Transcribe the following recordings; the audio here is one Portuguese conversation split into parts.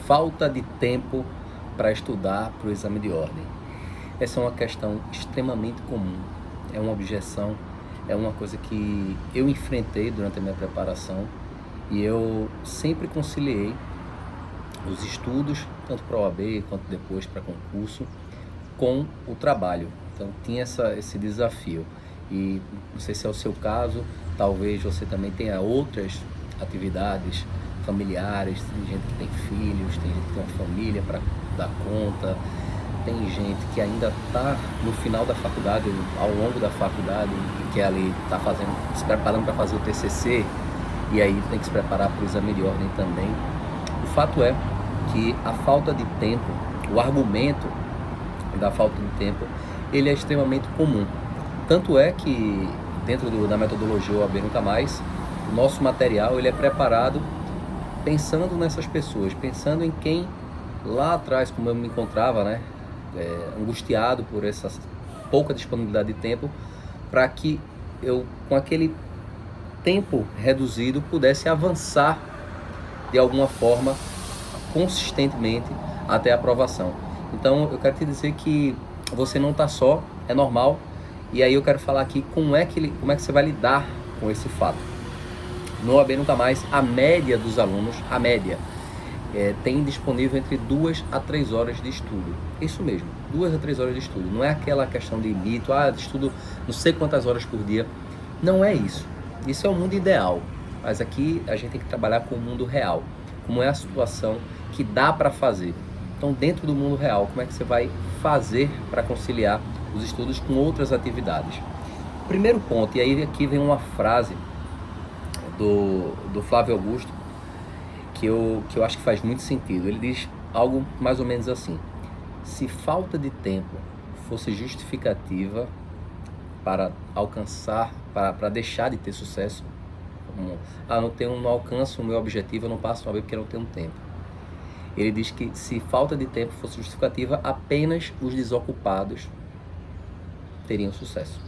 falta de tempo para estudar para o exame de ordem. Essa é uma questão extremamente comum, é uma objeção, é uma coisa que eu enfrentei durante a minha preparação e eu sempre conciliei os estudos, tanto para a OAB quanto depois para concurso, com o trabalho. Então tinha esse desafio e não sei se é o seu caso, talvez você também tenha outras atividades familiares, tem gente que tem filhos, tem gente que tem uma família para dar conta, tem gente que ainda está no final da faculdade, ao longo da faculdade, que ali está se preparando para fazer o TCC e aí tem que se preparar para o exame de ordem também. O fato é que a falta de tempo, o argumento da falta de tempo, ele é extremamente comum. Tanto é que dentro da metodologia OAB Nunca Mais, o nosso material ele é preparado pensando nessas pessoas, pensando em quem lá atrás, como eu me encontrava, né, angustiado por essa pouca disponibilidade de tempo, para que eu, com aquele tempo reduzido, pudesse avançar de alguma forma, consistentemente, até a aprovação. Então, eu quero te dizer que você não está só, é normal, e aí eu quero falar aqui como é que você vai lidar com esse fato. No OAB Nunca Mais, a média dos alunos, tem disponível entre 2 a 3 horas de estudo. Isso mesmo, 2 a 3 horas de estudo. Não é aquela questão de mito, estudo não sei quantas horas por dia. Não é isso. Isso é o mundo ideal. Mas aqui a gente tem que trabalhar com o mundo real. Como é a situação que dá para fazer. Então, dentro do mundo real, como é que você vai fazer para conciliar os estudos com outras atividades? Primeiro ponto, e aí aqui vem uma frase do Flávio Augusto, que eu acho que faz muito sentido. Ele diz algo mais ou menos assim: se falta de tempo fosse justificativa para alcançar, para deixar de ter sucesso, não alcanço o meu objetivo, eu não passo uma vez porque eu não tenho tempo. Ele diz que se falta de tempo fosse justificativa, apenas os desocupados teriam sucesso.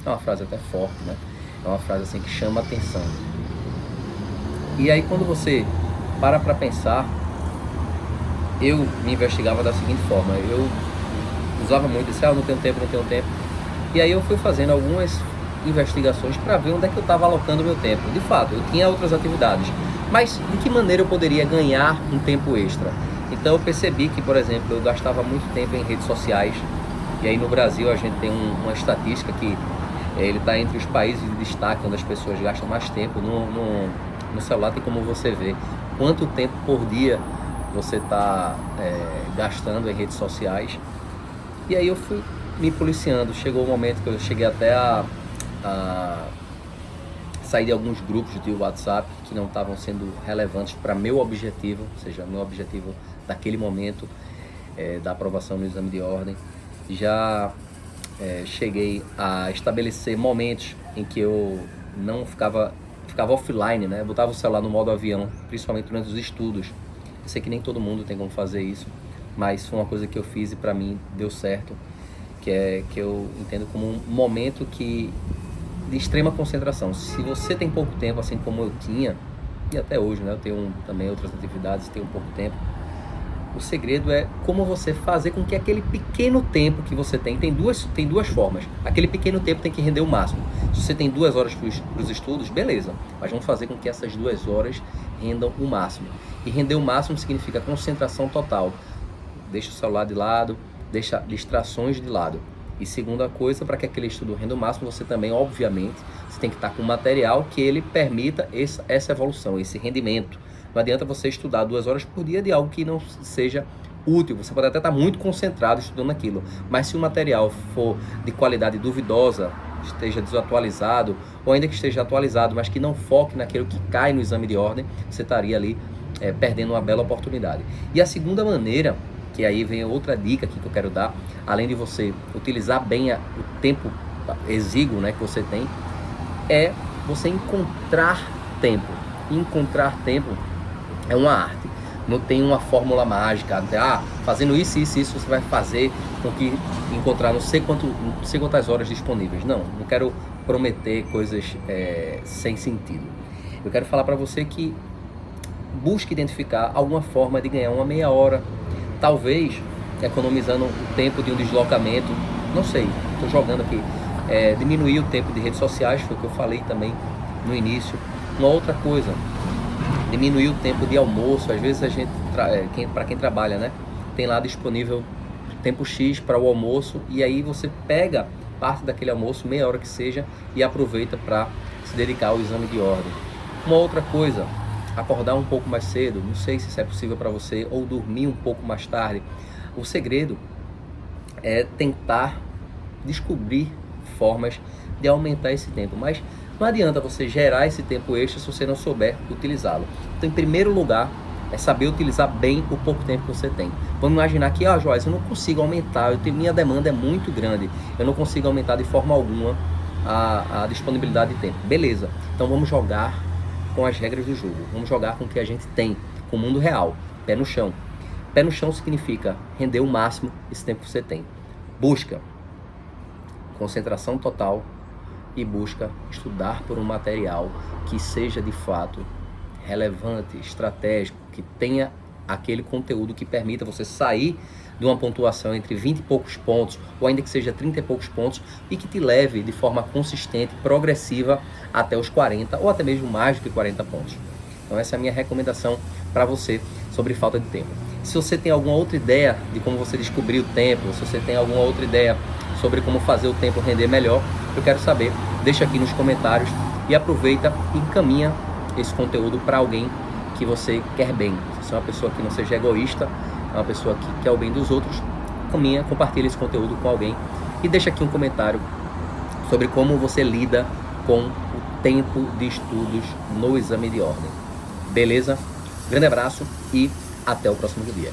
É uma frase até forte, né? É uma frase assim que chama a atenção. E aí quando você para pensar, eu me investigava da seguinte forma: eu usava muito isso, não tenho tempo. E aí eu fui fazendo algumas investigações para ver onde é que eu estava alocando o meu tempo. De fato, eu tinha outras atividades, mas de que maneira eu poderia ganhar um tempo extra? Então eu percebi que, por exemplo, eu gastava muito tempo em redes sociais. E aí no Brasil a gente tem uma estatística que ele está entre os países de destaque onde as pessoas gastam mais tempo. No celular tem como você ver quanto tempo por dia você está gastando em redes sociais. E aí eu fui me policiando. Chegou o momento que eu cheguei até a sair de alguns grupos de WhatsApp que não estavam sendo relevantes para meu objetivo, ou seja, meu objetivo daquele momento da aprovação no exame de ordem. Já cheguei a estabelecer momentos em que eu não ficava offline, né? Eu botava o celular no modo avião, principalmente durante os estudos. Eu sei que nem todo mundo tem como fazer isso, mas foi uma coisa que eu fiz e para mim deu certo, que eu entendo como um momento de extrema concentração. Se você tem pouco tempo, assim como eu tinha, e até hoje, né? Eu tenho também outras atividades, tenho pouco tempo. O segredo é como você fazer com que aquele pequeno tempo que você tem duas formas. Aquele pequeno tempo tem que render o máximo. Se você tem 2 horas para os estudos, beleza. Mas vamos fazer com que essas 2 horas rendam o máximo. E render o máximo significa concentração total. Deixa o celular de lado, deixa distrações de lado. E segunda coisa, para que aquele estudo renda o máximo, você também, obviamente, você tem que estar com material que ele permita essa evolução, esse rendimento. Não adianta você estudar 2 horas por dia de algo que não seja útil. Você pode até estar muito concentrado estudando aquilo, mas se o material for de qualidade duvidosa, esteja desatualizado, ou ainda que esteja atualizado, mas que não foque naquilo que cai no exame de ordem, você estaria ali perdendo uma bela oportunidade. E a segunda maneira, que aí vem outra dica aqui que eu quero dar, além de você utilizar bem o tempo exíguo, né, que você tem, é você encontrar tempo. Encontrar tempo é uma arte, não tem uma fórmula mágica, fazendo isso, você vai fazer com que encontrar não sei quantas horas disponíveis. Não quero prometer coisas sem sentido. Eu quero falar para você que busque identificar alguma forma de ganhar uma meia hora, talvez economizando o tempo de um deslocamento, não sei, estou jogando aqui, diminuir o tempo de redes sociais, foi o que eu falei também no início. Uma outra coisa, diminuir o tempo de almoço. Às vezes a gente, para quem trabalha, né, tem lá disponível tempo X para o almoço, e aí você pega parte daquele almoço, meia hora que seja, e aproveita para se dedicar ao exame de ordem. Uma outra coisa, acordar um pouco mais cedo, não sei se isso é possível para você, ou dormir um pouco mais tarde. O segredo é tentar descobrir formas de aumentar esse tempo, mas não adianta você gerar esse tempo extra se você não souber utilizá-lo. Então, em primeiro lugar, é saber utilizar bem o pouco tempo que você tem. Vamos imaginar que, Joás, eu não consigo aumentar, minha demanda é muito grande, eu não consigo aumentar de forma alguma a disponibilidade de tempo. Beleza, então vamos jogar com as regras do jogo, vamos jogar com o que a gente tem, com o mundo real, pé no chão. Pé no chão significa render o máximo esse tempo que você tem. Busca concentração total e busca estudar por um material que seja de fato relevante, estratégico, que tenha aquele conteúdo que permita você sair de uma pontuação entre 20 e poucos pontos, ou ainda que seja 30 e poucos pontos, e que te leve de forma consistente, progressiva, até os 40, ou até mesmo mais do que 40 pontos. Então essa é a minha recomendação para você sobre falta de tempo. Se você tem alguma outra ideia de como você descobrir o tempo, se você tem alguma outra ideia sobre como fazer o tempo render melhor, eu quero saber. Deixa aqui nos comentários e aproveita e encaminha esse conteúdo para alguém que você quer bem. Se você é uma pessoa que não seja egoísta, é uma pessoa que quer o bem dos outros, compartilha esse conteúdo com alguém e deixa aqui um comentário sobre como você lida com o tempo de estudos no exame de ordem. Beleza? Grande abraço e até o próximo dia.